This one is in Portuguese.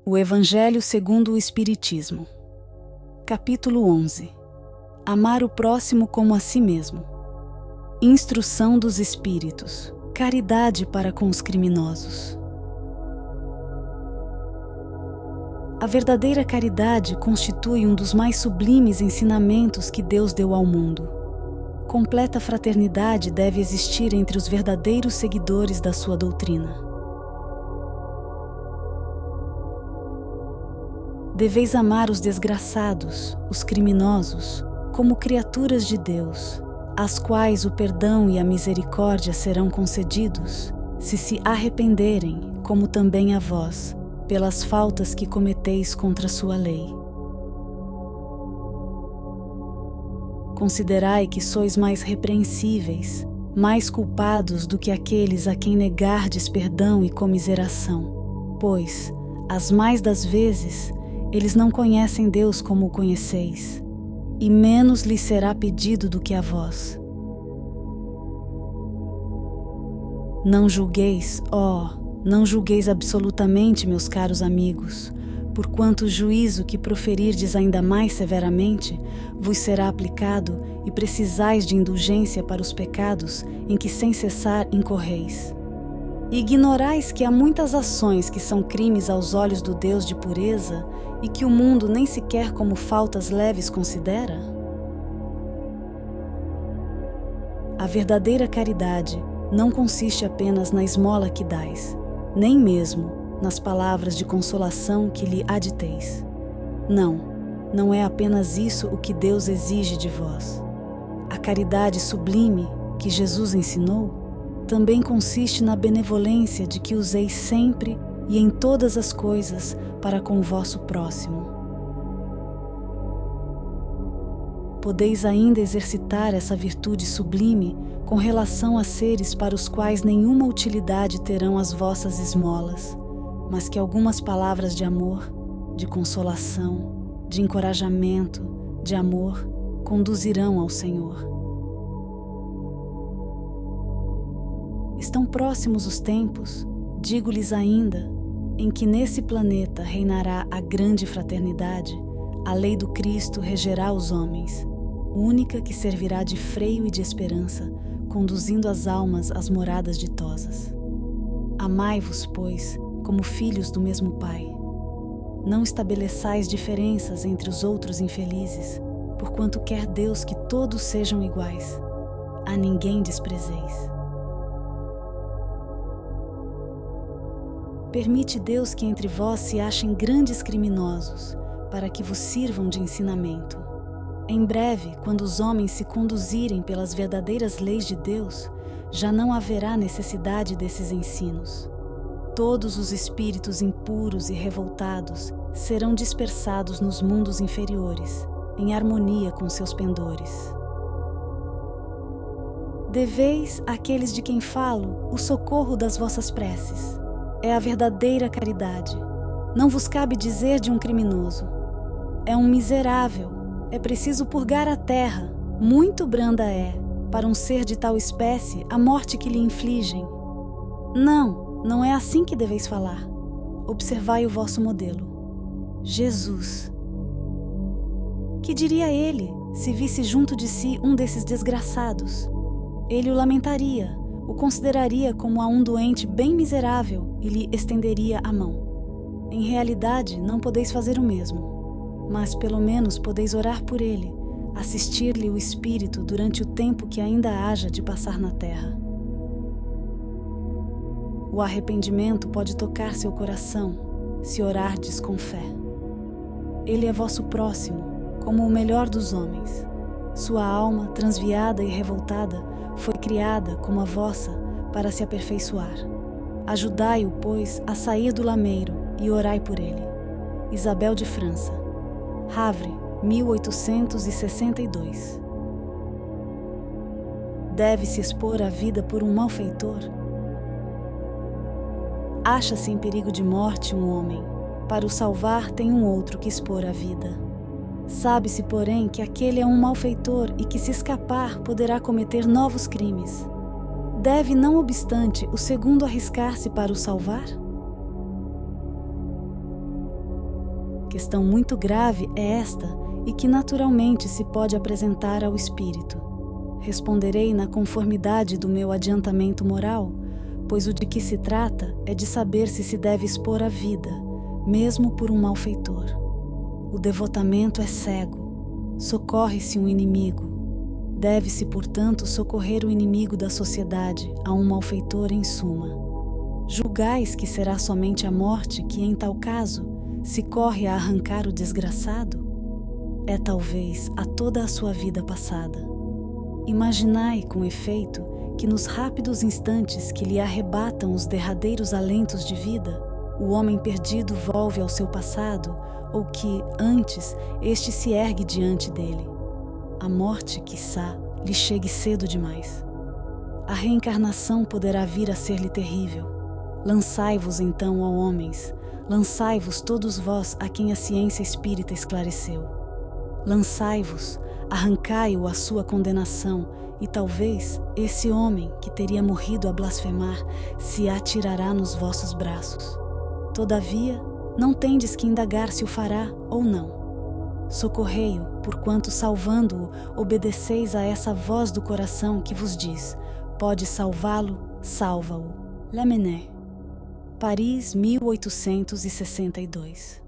O Evangelho segundo o Espiritismo. Capítulo 11. Amar o próximo como a si mesmo. Instrução dos Espíritos. Caridade para com os criminosos. A verdadeira caridade constitui um dos mais sublimes ensinamentos que Deus deu ao mundo. Completa fraternidade deve existir entre os verdadeiros seguidores da sua doutrina. Deveis amar os desgraçados, os criminosos, como criaturas de Deus, às quais o perdão e a misericórdia serão concedidos, se arrependerem, como também a vós, pelas faltas que cometeis contra sua lei. Considerai que sois mais repreensíveis, mais culpados do que aqueles a quem negardes perdão e comiseração, pois, as mais das vezes, eles não conhecem Deus como o conheceis, e menos lhes será pedido do que a vós. Não julgueis, não julgueis absolutamente, meus caros amigos, porquanto o juízo que proferirdes ainda mais severamente vos será aplicado e precisais de indulgência para os pecados em que sem cessar incorreis. E ignorais que há muitas ações que são crimes aos olhos do Deus de pureza e que o mundo nem sequer como faltas leves considera? A verdadeira caridade não consiste apenas na esmola que dais, nem mesmo nas palavras de consolação que lhe aditeis. Não é apenas isso o que Deus exige de vós. A caridade sublime que Jesus ensinou também consiste na benevolência de que useis sempre e em todas as coisas para com o vosso próximo. Podeis ainda exercitar essa virtude sublime com relação a seres para os quais nenhuma utilidade terão as vossas esmolas, mas que algumas palavras de amor, de consolação, de encorajamento, de amor, conduzirão ao Senhor. Estão próximos os tempos, digo-lhes ainda, em que nesse planeta reinará a grande fraternidade, a lei do Cristo regerá os homens, única que servirá de freio e de esperança, conduzindo as almas às moradas ditosas. Amai-vos, pois, como filhos do mesmo Pai. Não estabeleçais diferenças entre os outros infelizes, porquanto quer Deus que todos sejam iguais. A ninguém desprezeis. Permite Deus que entre vós se achem grandes criminosos, para que vos sirvam de ensinamento. Em breve, quando os homens se conduzirem pelas verdadeiras leis de Deus, já não haverá necessidade desses ensinos. Todos os espíritos impuros e revoltados serão dispersados nos mundos inferiores, em harmonia com seus pendores. Deveis àqueles de quem falo o socorro das vossas preces. É a verdadeira caridade. Não vos cabe dizer de um criminoso: é um miserável, é preciso purgar a terra, muito branda é, para um ser de tal espécie, a morte que lhe infligem. Não é assim que deveis falar. Observai o vosso modelo. Jesus. Que diria ele, se visse junto de si um desses desgraçados? Ele o lamentaria, o consideraria como a um doente bem miserável e lhe estenderia a mão. Em realidade, não podeis fazer o mesmo, mas pelo menos podeis orar por ele, assistir-lhe o espírito durante o tempo que ainda haja de passar na terra. O arrependimento pode tocar seu coração, se orardes com fé. Ele é vosso próximo, como o melhor dos homens. Sua alma, transviada e revoltada, foi criada, como a vossa, para se aperfeiçoar. Ajudai-o, pois, a sair do lameiro e orai por ele. Isabel de França. Havre, 1862. Deve-se expor a vida por um malfeitor? Acha-se em perigo de morte um homem. Para o salvar tem um outro que expor a vida. Sabe-se, porém, que aquele é um malfeitor e que, se escapar, poderá cometer novos crimes. Deve, não obstante, o segundo arriscar-se para o salvar? Questão muito grave é esta e que naturalmente se pode apresentar ao espírito. Responderei na conformidade do meu adiantamento moral, pois o de que se trata é de saber se deve expor a vida, mesmo por um malfeitor. O devotamento é cego, socorre-se um inimigo. Deve-se, portanto, socorrer o inimigo da sociedade, a um malfeitor em suma. Julgais que será somente a morte que, em tal caso, se corre a arrancar o desgraçado? É talvez a toda a sua vida passada. Imaginai, com efeito, que nos rápidos instantes que lhe arrebatam os derradeiros alentos de vida, o homem perdido volve ao seu passado, ou que, antes, este se ergue diante dele. A morte, quiçá, lhe chegue cedo demais. A reencarnação poderá vir a ser-lhe terrível. Lançai-vos então, ó homens, lançai-vos todos vós a quem a ciência espírita esclareceu. Lançai-vos, arrancai-o à sua condenação, e talvez esse homem, que teria morrido a blasfemar, se atirará nos vossos braços. Todavia, não tendes que indagar se o fará ou não. Socorrei-o, porquanto salvando-o, obedeceis a essa voz do coração que vos diz: pode salvá-lo, salva-o. Lamennais, Paris, 1862.